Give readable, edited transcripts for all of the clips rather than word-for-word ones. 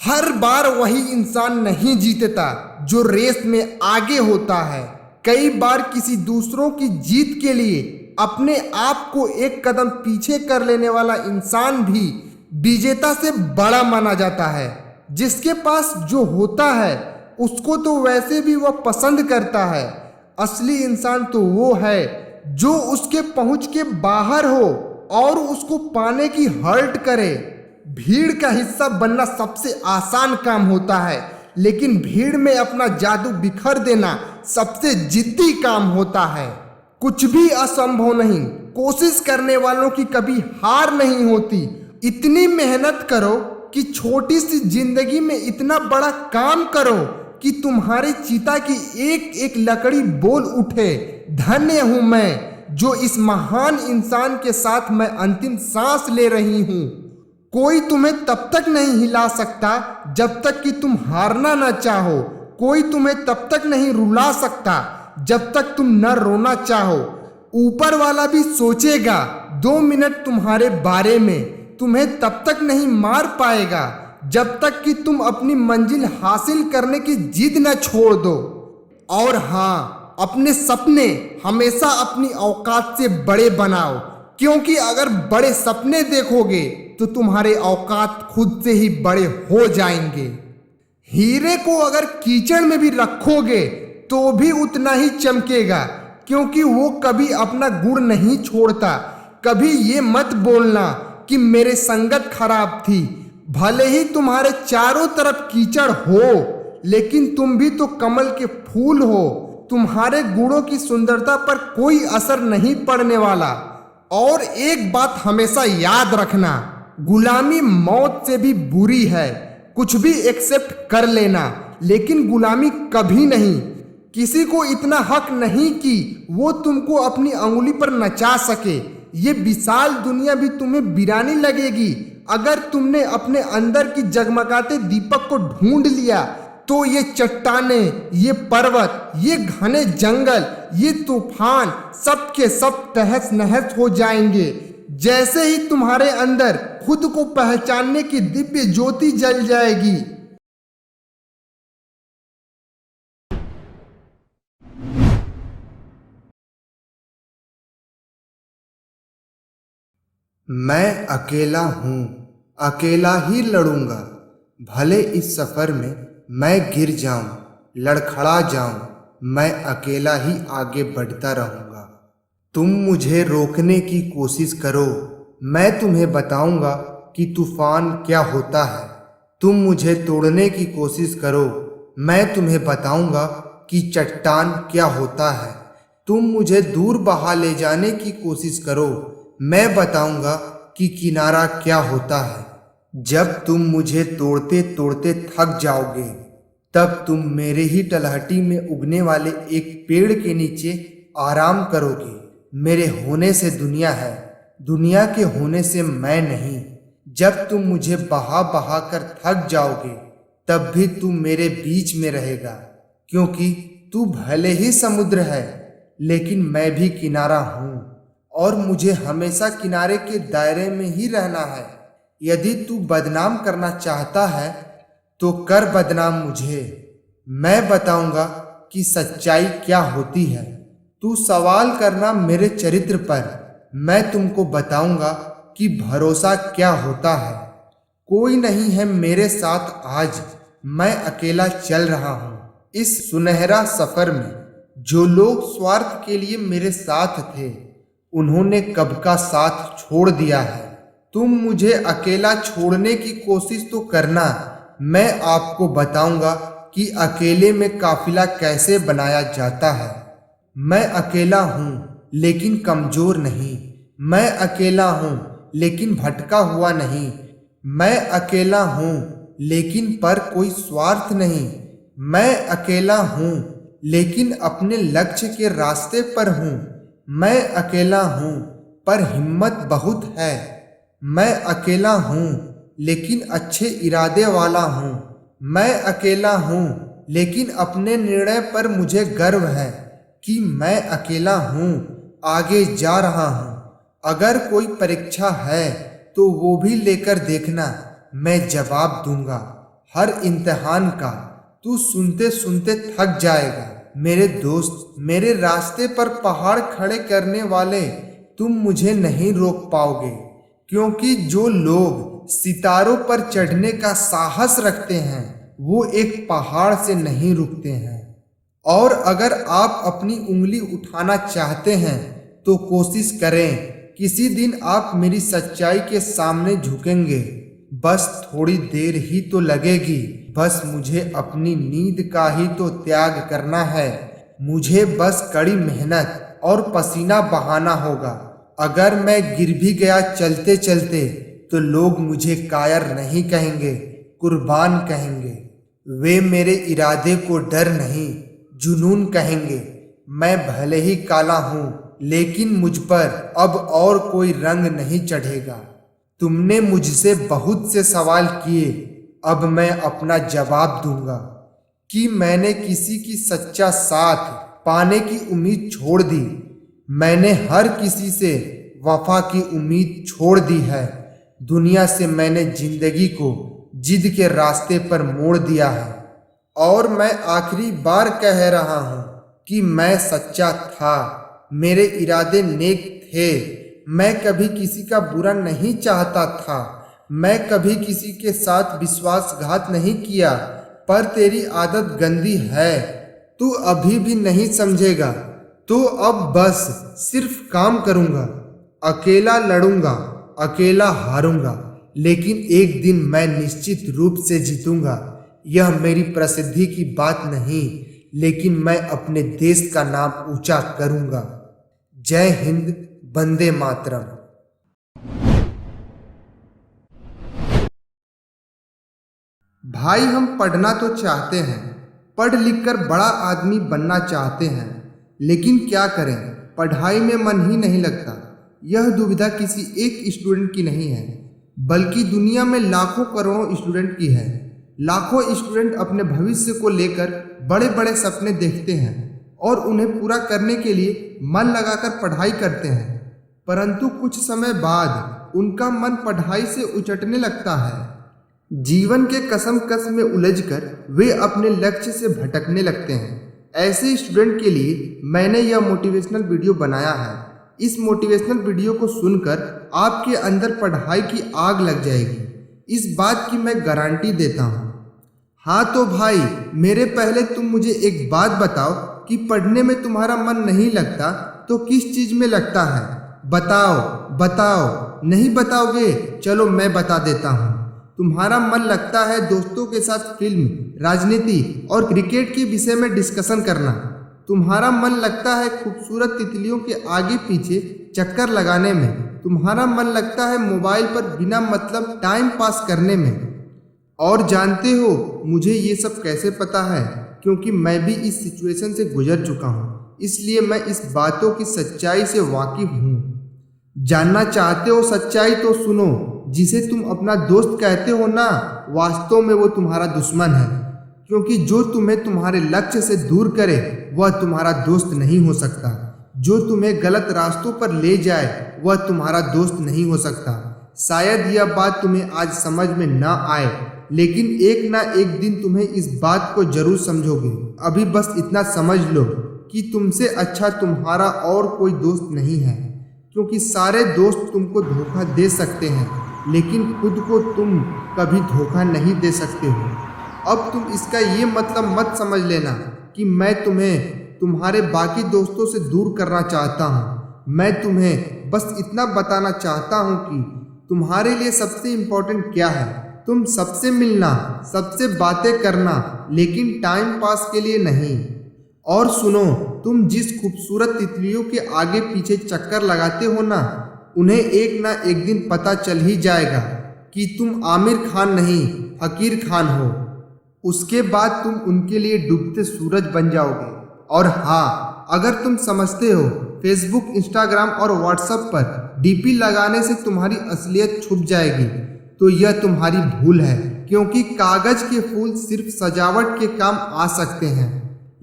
हर बार वही इंसान नहीं जीतता जो रेस में आगे होता है। कई बार किसी दूसरों की जीत के लिए अपने आप को एक कदम पीछे कर लेने वाला इंसान भी विजेता से बड़ा माना जाता है। जिसके पास जो होता है उसको तो वैसे भी वह पसंद करता है। असली इंसान तो वो है जो उसके पहुंच के बाहर हो और उसको पाने की हर्ट करे। भीड़ का हिस्सा बनना सबसे आसान काम होता है, लेकिन भीड़ में अपना जादू बिखर देना सबसे जिद्दी काम होता है। कुछ भी असंभव नहीं, कोशिश करने वालों की कभी हार नहीं होती। इतनी मेहनत करो कि छोटी सी जिंदगी में इतना बड़ा काम करो कि तुम्हारी चिता की एक एक लकड़ी बोल उठे, धन्य हूं मैं जो इस महान इंसान के साथ मैं अंतिम सांस ले रही हूं। कोई तुम्हें तब तक नहीं हिला सकता जब तक कि तुम हारना न चाहो। कोई तुम्हें तब तक नहीं रुला सकता जब तक तुम न रोना चाहो। ऊपर वाला भी सोचेगा 2 मिनट तुम्हारे बारे में। तुम्हें तब तक नहीं मार पाएगा जब तक कि तुम अपनी मंजिल हासिल करने की जिद न छोड़ दो। और हाँ, अपने सपने हमेशा अपनी औकात से बड़े बनाओ, क्योंकि अगर बड़े सपने देखोगे तो तुम्हारे औकात खुद से ही बड़े हो जाएंगे। हीरे को अगर कीचड़ में भी रखोगे तो भी उतना ही चमकेगा, क्योंकि वो कभी अपना गुण नहीं छोड़ता। कभी ये मत बोलना कि मेरे संगत खराब थी। भले ही तुम्हारे चारों तरफ कीचड़ हो, लेकिन तुम भी तो कमल के फूल हो। तुम्हारे गुणों की सुंदरता पर कोई असर नहीं पड़ने वाला। और एक बात हमेशा याद रखना, गुलामी मौत से भी बुरी है। कुछ भी एक्सेप्ट कर लेना, लेकिन गुलामी कभी नहीं। किसी को इतना हक नहीं कि वो तुमको अपनी अंगुली पर नचा सके। ये विशाल दुनिया भी तुम्हें वीरानी लगेगी। अगर तुमने अपने अंदर की जगमगाते दीपक को ढूंढ लिया तो ये चट्टानें, ये पर्वत, ये घने जंगल, ये तूफान सब के सब तहस नहस हो जाएंगे। जैसे ही तुम्हारे अंदर खुद को पहचानने की दिव्य ज्योति जल जाएगी। मैं अकेला हूँ, अकेला ही लड़ूंगा। भले इस सफर में मैं गिर जाऊं, लड़खड़ा जाऊं, मैं अकेला ही आगे बढ़ता रहूंगा। तुम मुझे रोकने की कोशिश करो, मैं तुम्हें बताऊंगा कि तूफान क्या होता है। तुम मुझे तोड़ने की कोशिश करो, मैं तुम्हें बताऊंगा कि चट्टान क्या होता है। तुम मुझे दूर बहा ले जाने की कोशिश करो, मैं बताऊंगा कि किनारा क्या होता है। जब तुम मुझे तोड़ते तोड़ते थक जाओगे, तब तुम मेरे ही तलहटी में उगने वाले एक पेड़ के नीचे आराम करोगे। मेरे होने से दुनिया है, दुनिया के होने से मैं नहीं। जब तुम मुझे बहा बहा कर थक जाओगे, तब भी तू मेरे बीच में रहेगा, क्योंकि तू भले ही समुद्र है, लेकिन मैं भी किनारा हूँ और मुझे हमेशा किनारे के दायरे में ही रहना है। यदि तू बदनाम करना चाहता है तो कर बदनाम मुझे। मैं बताऊंगा कि सच्चाई क्या होती है। तू सवाल करना मेरे चरित्र पर, मैं तुमको बताऊंगा कि भरोसा क्या होता है। कोई नहीं है मेरे साथ आज, मैं अकेला चल रहा हूँ इस सुनहरा सफर में। जो लोग स्वार्थ के लिए मेरे साथ थे, उन्होंने कब का साथ छोड़ दिया है। तुम मुझे अकेला छोड़ने की कोशिश तो करना, मैं आपको बताऊंगा कि अकेले में काफिला कैसे बनाया जाता है। मैं अकेला हूँ लेकिन कमजोर नहीं। मैं अकेला हूँ लेकिन भटका हुआ नहीं। मैं अकेला हूँ लेकिन पर कोई स्वार्थ नहीं। मैं अकेला हूँ लेकिन अपने लक्ष्य के रास्ते पर हूँ। मैं अकेला हूँ पर हिम्मत बहुत है। मैं अकेला हूँ लेकिन अच्छे इरादे वाला हूँ। मैं अकेला हूँ लेकिन अपने निर्णय पर मुझे गर्व है कि मैं अकेला हूँ, आगे जा रहा हूँ। अगर कोई परीक्षा है तो वो भी लेकर देखना, मैं जवाब दूंगा। हर इम्तिहान का तू सुनते सुनते थक जाएगा। मेरे दोस्त, मेरे रास्ते पर पहाड़ खड़े करने वाले, तुम मुझे नहीं रोक पाओगे, क्योंकि जो लोग सितारों पर चढ़ने का साहस रखते हैं वो एक पहाड़ से नहीं रुकते हैं। और अगर आप अपनी उंगली उठाना चाहते हैं तो कोशिश करें, किसी दिन आप मेरी सच्चाई के सामने झुकेंगे। बस थोड़ी देर ही तो लगेगी, बस मुझे अपनी नींद का ही तो त्याग करना है। मुझे बस कड़ी मेहनत और पसीना बहाना होगा। अगर मैं गिर भी गया चलते चलते तो लोग मुझे कायर नहीं कहेंगे, कुर्बान कहेंगे। वे मेरे इरादे को डर नहीं, जुनून कहेंगे। मैं भले ही काला हूँ, लेकिन मुझ पर अब और कोई रंग नहीं चढ़ेगा। तुमने मुझसे बहुत से सवाल किए, अब मैं अपना जवाब दूंगा कि मैंने किसी की सच्चा साथ पाने की उम्मीद छोड़ दी। मैंने हर किसी से वफा की उम्मीद छोड़ दी है। दुनिया से मैंने जिंदगी को जिद के रास्ते पर मोड़ दिया है। और मैं आखिरी बार कह रहा हूँ कि मैं सच्चा था, मेरे इरादे नेक थे। मैं कभी किसी का बुरा नहीं चाहता था, मैं कभी किसी के साथ विश्वासघात नहीं किया। पर तेरी आदत गंदी है, तू अभी भी नहीं समझेगा। तो अब बस सिर्फ काम करूँगा, अकेला लड़ूंगा, अकेला हारूंगा, लेकिन एक दिन मैं निश्चित रूप से जीतूंगा। यह मेरी प्रसिद्धि की बात नहीं, लेकिन मैं अपने देश का नाम ऊंचा करूंगा। जय हिंद, वंदे मातरम। भाई, हम पढ़ना तो चाहते हैं, पढ़ लिख कर बड़ा आदमी बनना चाहते हैं, लेकिन क्या करें, पढ़ाई में मन ही नहीं लगता। यह दुविधा किसी एक स्टूडेंट की नहीं है, बल्कि दुनिया में लाखों करोड़ों स्टूडेंट की है। लाखों स्टूडेंट अपने भविष्य को लेकर बड़े बड़े सपने देखते हैं और उन्हें पूरा करने के लिए मन लगाकर पढ़ाई करते हैं, परंतु कुछ समय बाद उनका मन पढ़ाई से उचटने लगता है। जीवन के कशमकश में उलझकर वे अपने लक्ष्य से भटकने लगते हैं। ऐसे स्टूडेंट के लिए मैंने यह मोटिवेशनल वीडियो बनाया है। इस मोटिवेशनल वीडियो को सुनकर आपके अंदर पढ़ाई की आग लग जाएगी, इस बात की मैं गारंटी देता हूँ। हाँ तो भाई, मेरे पहले तुम मुझे एक बात बताओ कि पढ़ने में तुम्हारा मन नहीं लगता तो किस चीज़ में लगता है? बताओ बताओ। नहीं बताओगे? चलो मैं बता देता हूँ। तुम्हारा मन लगता है दोस्तों के साथ फिल्म, राजनीति और क्रिकेट के विषय में डिस्कशन करना। तुम्हारा मन लगता है खूबसूरत तितलियों के आगे पीछे चक्कर लगाने में। तुम्हारा मन लगता है मोबाइल पर बिना मतलब टाइम पास करने में। और जानते हो मुझे ये सब कैसे पता है? क्योंकि मैं भी इस सिचुएशन से गुजर चुका हूँ, इसलिए मैं इस बातों की सच्चाई से वाकिफ हूँ। जानना चाहते हो सच्चाई तो सुनो। जिसे तुम अपना दोस्त कहते हो ना, वास्तव में वो तुम्हारा दुश्मन है, क्योंकि जो तुम्हें तुम्हारे लक्ष्य से दूर करे वह तुम्हारा दोस्त नहीं हो सकता। जो तुम्हें गलत रास्तों पर ले जाए वह तुम्हारा दोस्त नहीं हो सकता। शायद यह बात तुम्हें आज समझ में ना आए, लेकिन एक ना एक दिन तुम्हें इस बात को जरूर समझोगे। अभी बस इतना समझ लो कि तुमसे अच्छा तुम्हारा और कोई दोस्त नहीं है, क्योंकि सारे दोस्त तुमको धोखा दे सकते हैं, लेकिन खुद को तुम कभी धोखा नहीं दे सकते हो। अब तुम इसका ये मतलब मत समझ लेना कि मैं तुम्हें तुम्हारे बाकी दोस्तों से दूर करना चाहता हूँ। मैं तुम्हें बस इतना बताना चाहता हूँ कि तुम्हारे लिए सबसे इम्पोर्टेंट क्या है। तुम सबसे मिलना, सबसे बातें करना, लेकिन टाइम पास के लिए नहीं। और सुनो, तुम जिस खूबसूरत तितलियों के आगे पीछे चक्कर लगाते हो ना, उन्हें एक ना एक दिन पता चल ही जाएगा कि तुम आमिर खान नहीं, फकीर खान हो। उसके बाद तुम उनके लिए डूबते सूरज बन जाओगे। और हाँ, अगर तुम समझते हो फेसबुक, इंस्टाग्राम और व्हाट्सएप पर डीपी लगाने से तुम्हारी असलियत छुप जाएगी, तो यह तुम्हारी भूल है, क्योंकि कागज के फूल सिर्फ सजावट के काम आ सकते हैं,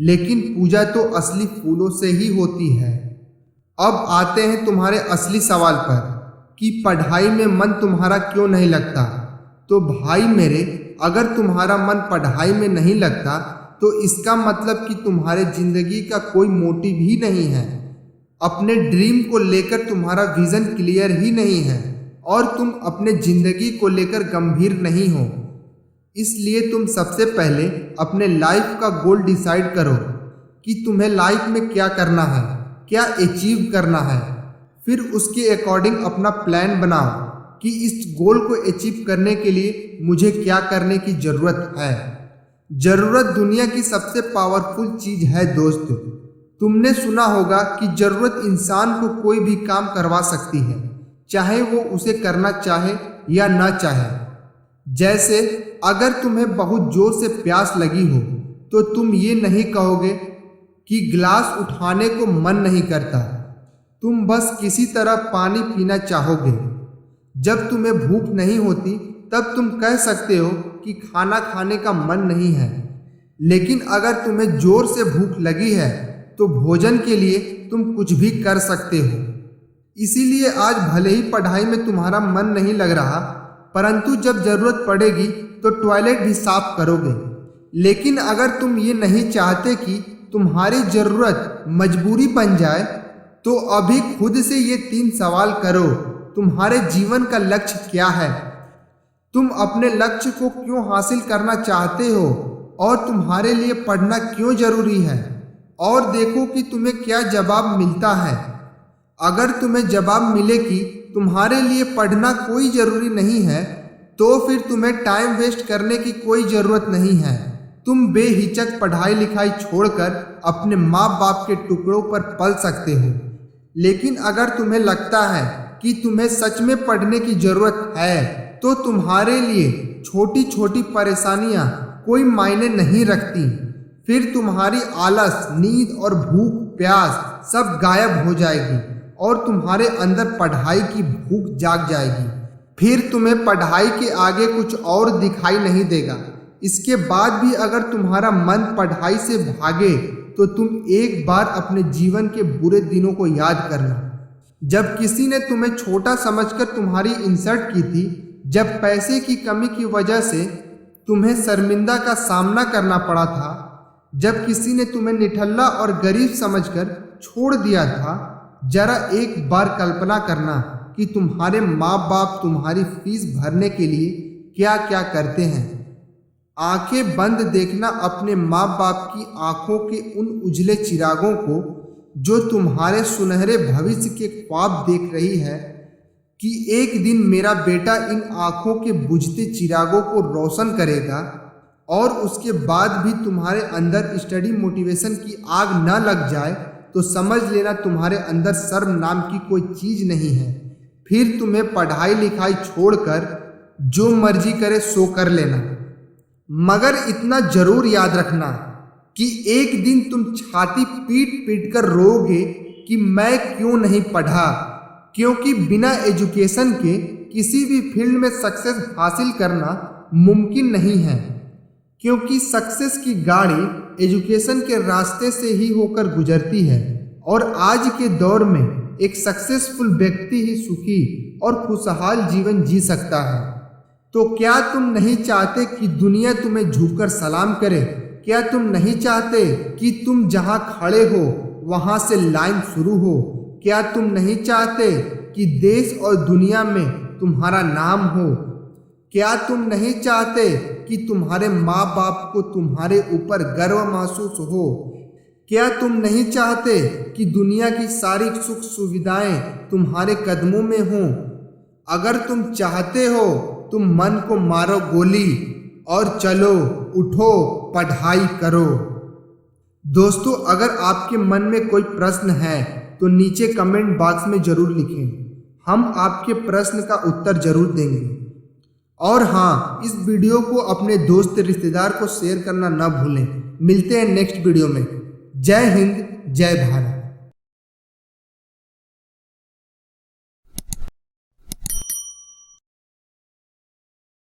लेकिन पूजा तो असली फूलों से ही होती है। अब आते हैं तुम्हारे असली सवाल पर कि पढ़ाई में मन तुम्हारा क्यों नहीं लगता। तो भाई मेरे, अगर तुम्हारा मन पढ़ाई में नहीं लगता तो इसका मतलब कि तुम्हारे जिंदगी का कोई मोटिव ही नहीं है, अपने ड्रीम को लेकर तुम्हारा विजन क्लियर ही नहीं है और तुम अपने जिंदगी को लेकर गंभीर नहीं हो। इसलिए तुम सबसे पहले अपने लाइफ का गोल डिसाइड करो कि तुम्हें लाइफ में क्या करना है, क्या अचीव करना है। फिर उसके अकॉर्डिंग अपना प्लान बनाओ कि इस गोल को अचीव करने के लिए मुझे क्या करने की ज़रूरत है। ज़रूरत दुनिया की सबसे पावरफुल चीज़ है दोस्त। तुमने सुना होगा कि ज़रूरत इंसान को कोई भी काम करवा सकती है, चाहे वो उसे करना चाहे या ना चाहे। जैसे अगर तुम्हें बहुत जोर से प्यास लगी हो तो तुम ये नहीं कहोगे कि गिलास उठाने को मन नहीं करता, तुम बस किसी तरह पानी पीना चाहोगे। जब तुम्हें भूख नहीं होती तब तुम कह सकते हो कि खाना खाने का मन नहीं है। लेकिन अगर तुम्हें जोर से भूख लगी है तो भोजन के लिए तुम कुछ भी कर सकते हो। इसीलिए आज भले ही पढ़ाई में तुम्हारा मन नहीं लग रहा, परंतु जब ज़रूरत पड़ेगी तो टॉयलेट भी साफ करोगे। लेकिन अगर तुम ये नहीं चाहते कि तुम्हारी ज़रूरत मजबूरी बन जाए तो अभी खुद से ये 3 सवाल करो। तुम्हारे जीवन का लक्ष्य क्या है? तुम अपने लक्ष्य को क्यों हासिल करना चाहते हो और तुम्हारे लिए पढ़ना क्यों जरूरी है? और देखो कि तुम्हें क्या जवाब मिलता है। अगर तुम्हें जवाब मिले कि तुम्हारे लिए पढ़ना कोई ज़रूरी नहीं है तो फिर तुम्हें टाइम वेस्ट करने की कोई ज़रूरत नहीं है। तुम बेहिचक पढ़ाई लिखाई छोड़कर अपने माँ बाप के टुकड़ों पर पल सकते हो। लेकिन अगर तुम्हें लगता है कि तुम्हें सच में पढ़ने की ज़रूरत है तो तुम्हारे लिए छोटी छोटी परेशानियां कोई मायने नहीं रखती। फिर तुम्हारी आलस, नींद और भूख प्यास सब गायब हो जाएगी और तुम्हारे अंदर पढ़ाई की भूख जाग जाएगी। फिर तुम्हें पढ़ाई के आगे कुछ और दिखाई नहीं देगा। इसके बाद भी अगर तुम्हारा मन पढ़ाई से भागे तो तुम एक बार अपने जीवन के बुरे दिनों को याद करना, जब किसी ने तुम्हें छोटा समझकर तुम्हारी इंसल्ट की थी, जब पैसे की कमी की वजह से तुम्हें शर्मिंदा का सामना करना पड़ा था, जब किसी ने तुम्हें निठल्ला और गरीब समझकर छोड़ दिया था। जरा एक बार कल्पना करना कि तुम्हारे माँ बाप तुम्हारी फीस भरने के लिए क्या क्या करते हैं। आंखें बंद देखना अपने माँ बाप की आंखों के उन उजले चिरागों को जो तुम्हारे सुनहरे भविष्य के ख्वाब देख रही है कि एक दिन मेरा बेटा इन आंखों के बुझते चिरागों को रोशन करेगा। और उसके बाद भी तुम्हारे अंदर स्टडी मोटिवेशन की आग न लग जाए तो समझ लेना तुम्हारे अंदर शर्म नाम की कोई चीज़ नहीं है। फिर तुम्हें पढ़ाई लिखाई छोड़कर जो मर्जी करे सो कर लेना, मगर इतना जरूर याद रखना कि एक दिन तुम छाती पीट पीट कर रोओगे कि मैं क्यों नहीं पढ़ा। क्योंकि बिना एजुकेशन के किसी भी फील्ड में सक्सेस हासिल करना मुमकिन नहीं है। क्योंकि सक्सेस की गाड़ी एजुकेशन के रास्ते से ही होकर गुजरती है और आज के दौर में एक सक्सेसफुल व्यक्ति ही सुखी और खुशहाल जीवन जी सकता है। तो क्या तुम नहीं चाहते कि दुनिया तुम्हें झुककर सलाम करे? क्या तुम नहीं चाहते कि तुम जहां खड़े हो वहां से लाइन शुरू हो? क्या तुम नहीं चाहते कि देश और दुनिया में तुम्हारा नाम हो? क्या तुम नहीं चाहते कि तुम्हारे माँ बाप को तुम्हारे ऊपर गर्व महसूस हो? क्या तुम नहीं चाहते कि दुनिया की सारी सुख सुविधाएं तुम्हारे कदमों में हों? अगर तुम चाहते हो तुम मन को मारो गोली और चलो उठो पढ़ाई करो। दोस्तों, अगर आपके मन में कोई प्रश्न है तो नीचे कमेंट बॉक्स में ज़रूर लिखें। हम आपके प्रश्न का उत्तर ज़रूर देंगे। और हाँ, इस वीडियो को अपने दोस्त रिश्तेदार को शेयर करना ना भूलें। मिलते हैं नेक्स्ट वीडियो में। जय हिंद, जय भारत।